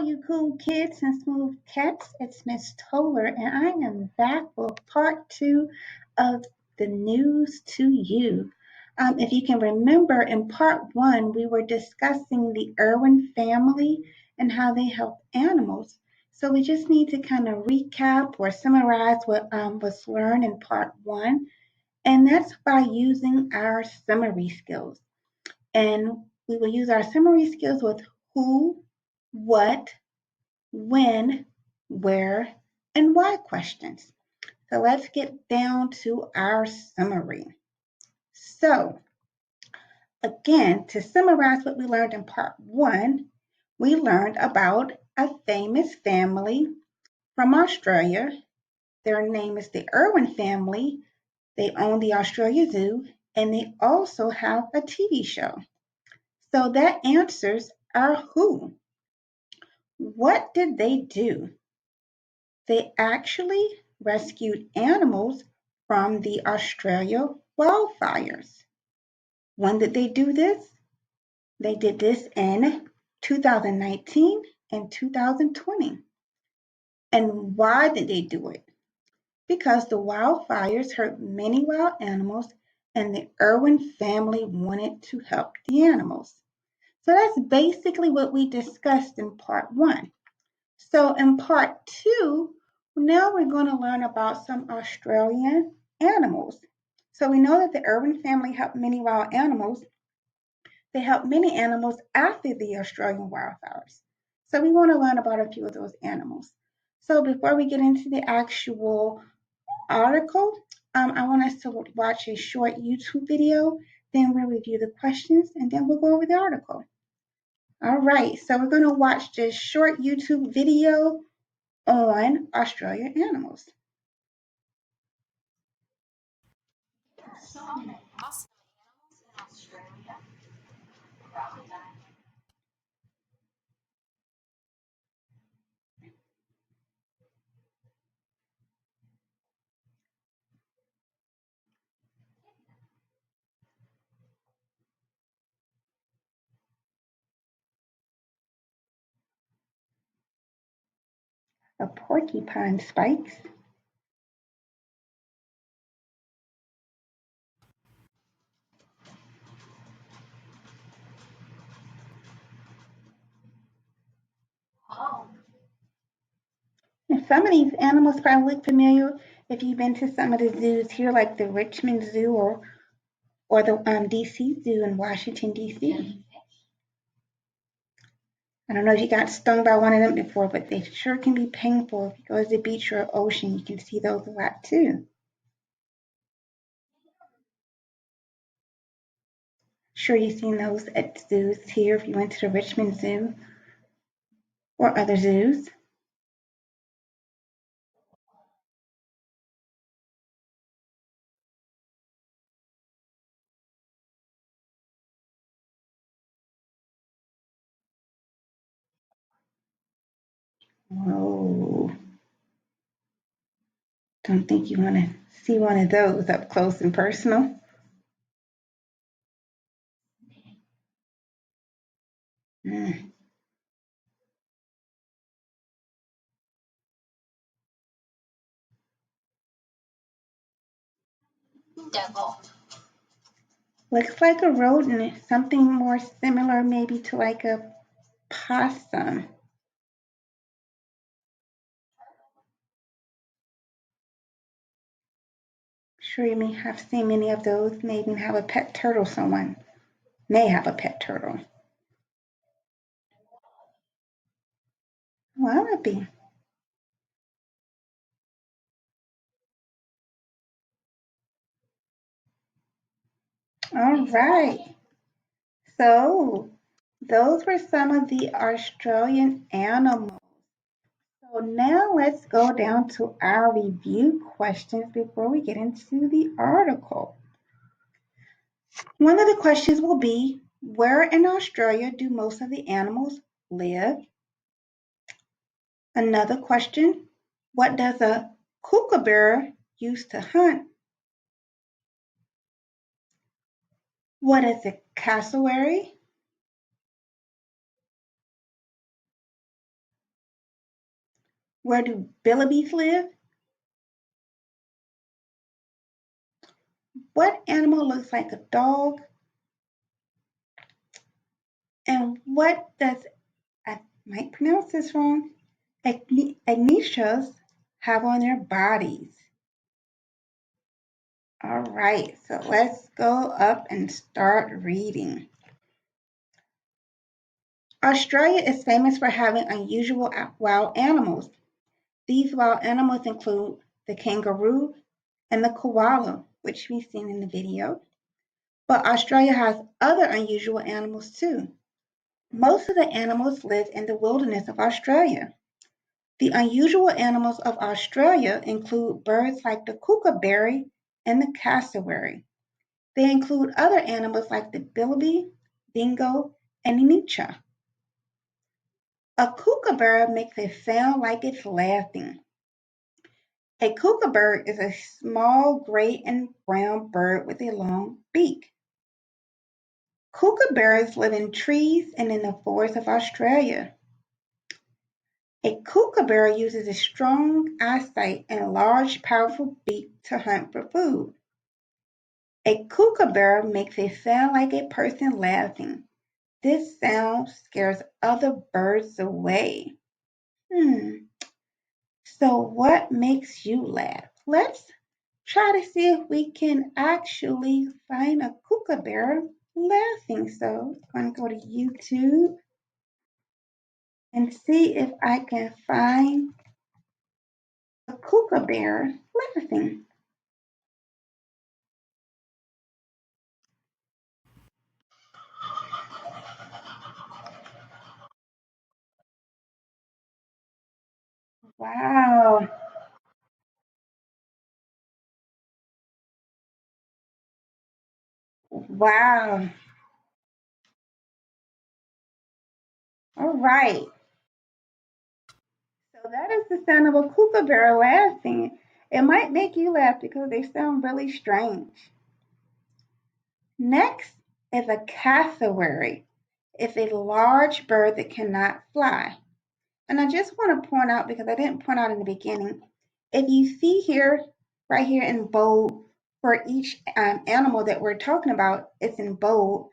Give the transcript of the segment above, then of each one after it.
all you cool kids and smooth cats. It's Miss Toller, and I am back with part two of the news to you. If you can remember, in part one, we were discussing the Irwin family and how they help animals. So we just need to kind of recap or summarize what was learned in part one, and that's by using our summary skills. And we will use our summary skills with who, what, when, where, and why questions. So let's get down to our summary. So again, to summarize what we learned in part one, we learned about a famous family from Australia. Their name is the Irwin family. They own the Australia Zoo, and they also have a TV show. So that answers our who. What did they do? They actually rescued animals from the Australia wildfires. When did they do this? They did this in 2019 and 2020. And why did they do it? Because the wildfires hurt many wild animals and the Irwin family wanted to help the animals. So that's basically what we discussed in part one. So in part two, now we're going to learn about some Australian animals. So we know that the Irwin family helped many wild animals. They helped many animals after the Australian wildfires. So we want to learn about a few of those animals. So before we get into the actual article, I want us to watch a short YouTube video, then we'll review the questions, and then we'll go over the article. All right, so we're going to watch this short YouTube video on Australian animals. So many awesome animals in Australia. Crocodile. A porcupine spikes. Oh, And some of these animals probably look familiar if you've been to some of the zoos here, like the Richmond Zoo or the DC Zoo in Washington, D.C. jellyfish. I don't know if you got stung by one of them before, but they sure can be painful. If you go to the beach or ocean, you can see those a lot too. Sure, you've seen those at zoos here if you went to the Richmond Zoo or other zoos. Whoa. Don't think you want to see one of those up close and personal. Mm. Devil. Looks like a rodent, something more similar maybe to like a possum. Sure, you may have seen many of those, may even have a pet turtle. Someone may have a pet turtle. Wallaby. All right. So those were some of the Australian animals. So now let's go down to our review questions before we get into the article. One of the questions will be, where in Australia do most of the animals live? Another question, what does a kookaburra use to hunt? What is a cassowary? Where do wallabies live? What animal looks like a dog? And what does, I might pronounce this wrong, Agnias have on their bodies? All right, so let's go up and start reading. Australia is famous for having unusual wild animals. These wild animals include the kangaroo and the koala, which we've seen in the video. But Australia has other unusual animals too. Most of the animals live in the wilderness of Australia. The unusual animals of Australia include birds like the kookaburra and the cassowary. They include other animals like the wallaby, dingo, and inicha. A kookaburra makes a sound like it's laughing. A kookaburra is a small gray and brown bird with a long beak. Kookaburras live in trees and in the forests of Australia. A kookaburra uses a strong eyesight and a large, powerful beak to hunt for food. A kookaburra makes a sound like a person laughing. This sound scares other birds away. So what makes you laugh? Let's try to see if we can actually find a kookaburra laughing. So I'm going to go to YouTube and see if I can find a kookaburra laughing. Wow. Wow. All right. So that is the sound of a kookaburra laughing. It might make you laugh because they sound really strange. Next is a cassowary. It's a large bird that cannot fly. And I just want to point out, because I didn't point out in the beginning, if you see here, right here in bold, for each animal that we're talking about, it's in bold.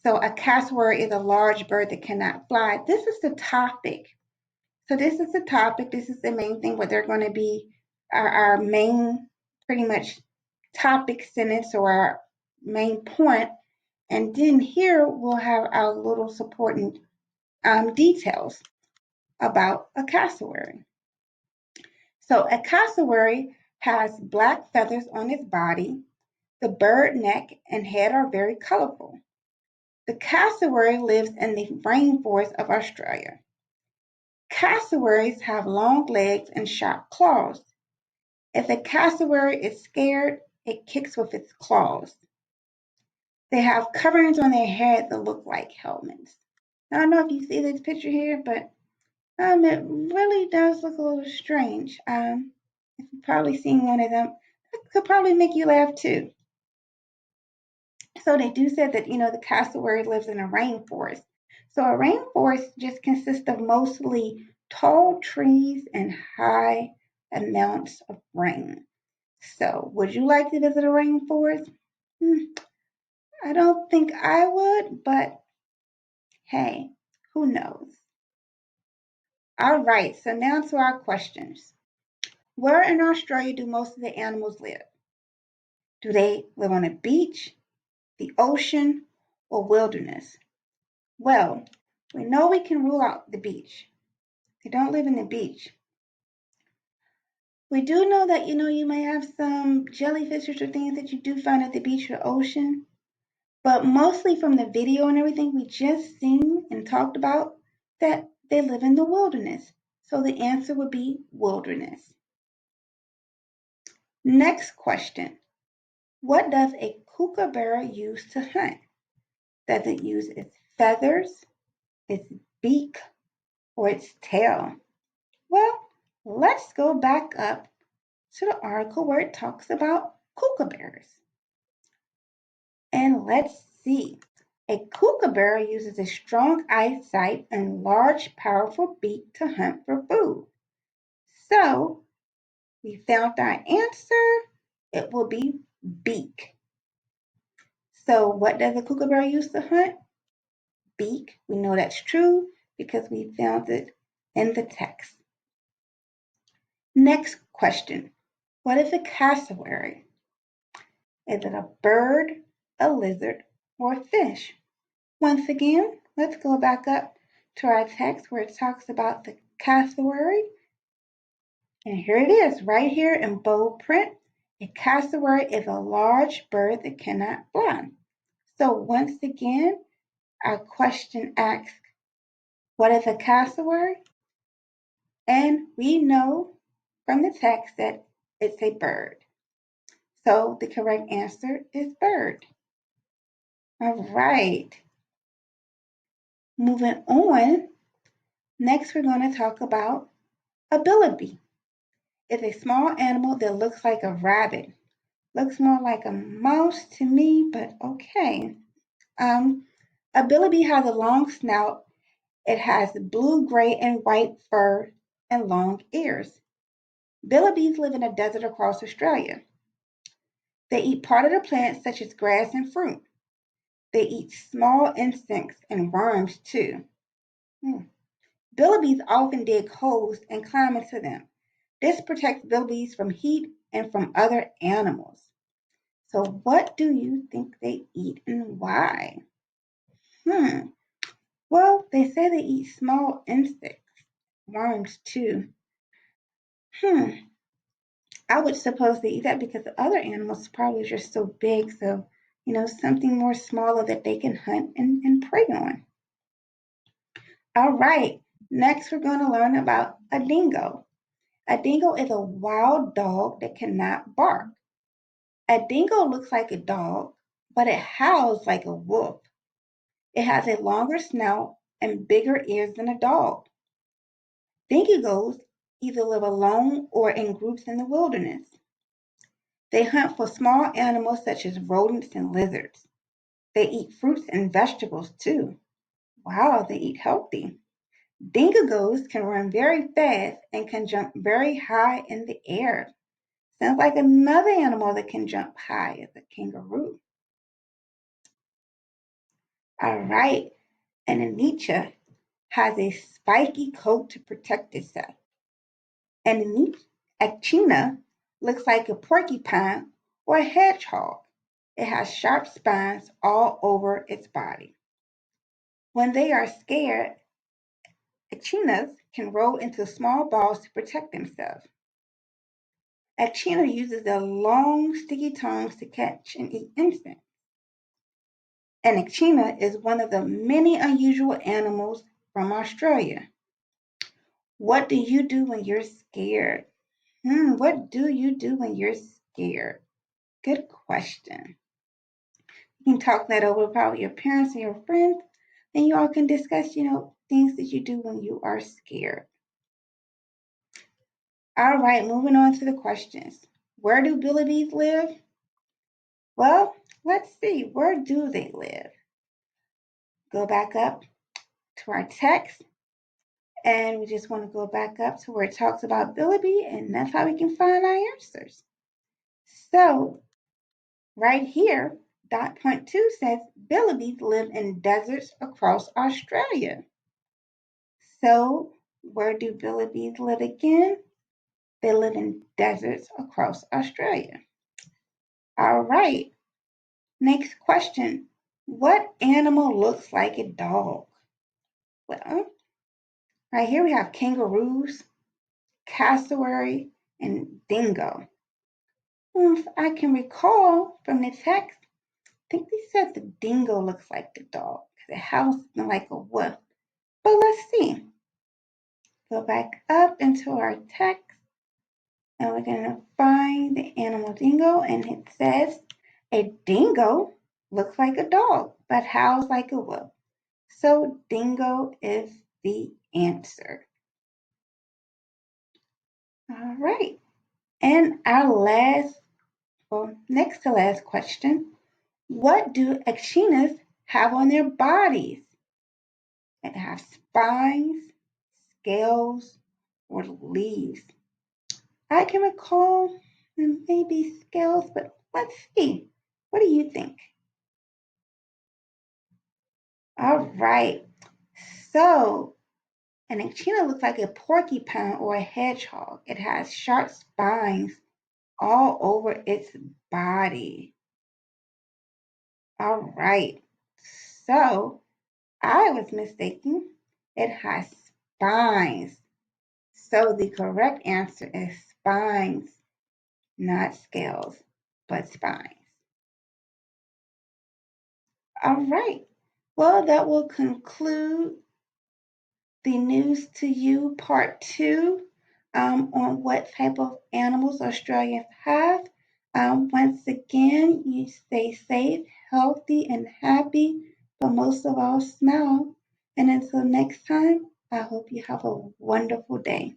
So a cassowary is a large bird that cannot fly. This is the topic. So this is the topic. This is the main thing, what they're going to be our main, pretty much, topic sentence or our main point. And then here we'll have our little supporting details about a cassowary. So a cassowary has black feathers on its body. The bird neck and head are very colorful. The cassowary lives in the rainforest of Australia. Cassowaries have long legs and sharp claws. If a cassowary is scared, it kicks with its claws. They have coverings on their head that look like helmets. I don't know if you see this picture here, but it really does look a little strange. If you've probably seen one of them, it could probably make you laugh too. So they do say that, the cassowary lives in a rainforest. So a rainforest just consists of mostly tall trees and high amounts of rain. So would you like to visit a rainforest? I don't think I would, but hey, who knows? All right, so now to our questions. Where in Australia do most of the animals live? Do they live on a beach, the ocean, or wilderness? Well, we know we can rule out the beach. They don't live in the beach. We do know that, you may have some jellyfish or things that you do find at the beach or the ocean, but mostly from the video and everything we just seen and talked about, that they live in the wilderness. So the answer would be wilderness. Next question. What does a kookaburra use to hunt? Does it use its feathers, its beak, or its tail? Well, let's go back up to the article where it talks about kookaburras. And let's see. A kookaburra uses a strong eyesight and large, powerful beak to hunt for food. So we found our answer. It will be beak. So what does a kookaburra use to hunt? Beak. We know that's true because we found it in the text. Next question. What is a cassowary? Is it a bird, a lizard, or a fish? Once again, let's go back up to our text where it talks about the cassowary. And here it is, right here in bold print. A cassowary is a large bird that cannot fly. So once again, our question asks, what is a cassowary? And we know from the text that it's a bird. So the correct answer is bird. All right. Moving on. Next, we're going to talk about a wallaby. It's a small animal that looks like a rabbit. Looks more like a mouse to me, but okay. A wallaby has a long snout. It has blue, gray, and white fur and long ears. Wallabies live in a desert across Australia. They eat part of the plants such as grass and fruit. They eat small insects and worms too. Wallabies often dig holes and climb into them. This protects wallabies from heat and from other animals. So what do you think they eat and why? Well, they say they eat small insects, worms too. I would suppose they eat that because the other animals probably just so big, so something more smaller that they can hunt and prey on. All right, next we're going to learn about a dingo. A dingo is a wild dog that cannot bark. A dingo looks like a dog, but it howls like a wolf. It has a longer snout and bigger ears than a dog. Dingoes either live alone or in groups in the wilderness. They hunt for small animals such as rodents and lizards. They eat fruits and vegetables too. Wow, they eat healthy. Dingoes can run very fast and can jump very high in the air. Sounds like another animal that can jump high is a kangaroo. All right, an anicha has a spiky coat to protect itself. An echina looks like a porcupine or a hedgehog. It has sharp spines all over its body. When they are scared, echinas can roll into small balls to protect themselves. Echina uses their long, sticky tongues to catch and eat insects. An echina is one of the many unusual animals from Australia. What do you do when you're scared? What do you do when you're scared? Good question. You can talk that over probably your parents or your friends, and you all can discuss, things that you do when you are scared. All right, moving on to the questions. Where do wallabies live? Well, let's see. Where do they live? Go back up to our text, and we just want to go back up to where it talks about wallaby, and that's how we can find our answers. So, right here, dot point 2 says wallabies live in deserts across Australia. So, where do wallabies live again? They live in deserts across Australia. All right. Next question. What animal looks like a dog? Well, right here we have kangaroos, cassowary, and dingo. If I can recall from the text, I think they said the dingo looks like the dog because it howls like a wolf. But let's see. Go back up into our text and we're going to find the animal dingo, and it says a dingo looks like a dog but howls like a wolf. So dingo is the answer. All right. And our next to last question, what do echinas have on their bodies? It has spines, scales, or leaves. I can recall maybe scales, but let's see. What do you think? All right. So, an echidna looks like a porcupine or a hedgehog. It has sharp spines all over its body. All right. So, I was mistaken. It has spines. So, the correct answer is spines, not scales, but spines. All right. Well, that will conclude the news to you part two on what type of animals Australians have. Once again, you stay safe, healthy, and happy, but most of all, smile. And until next time, I hope you have a wonderful day.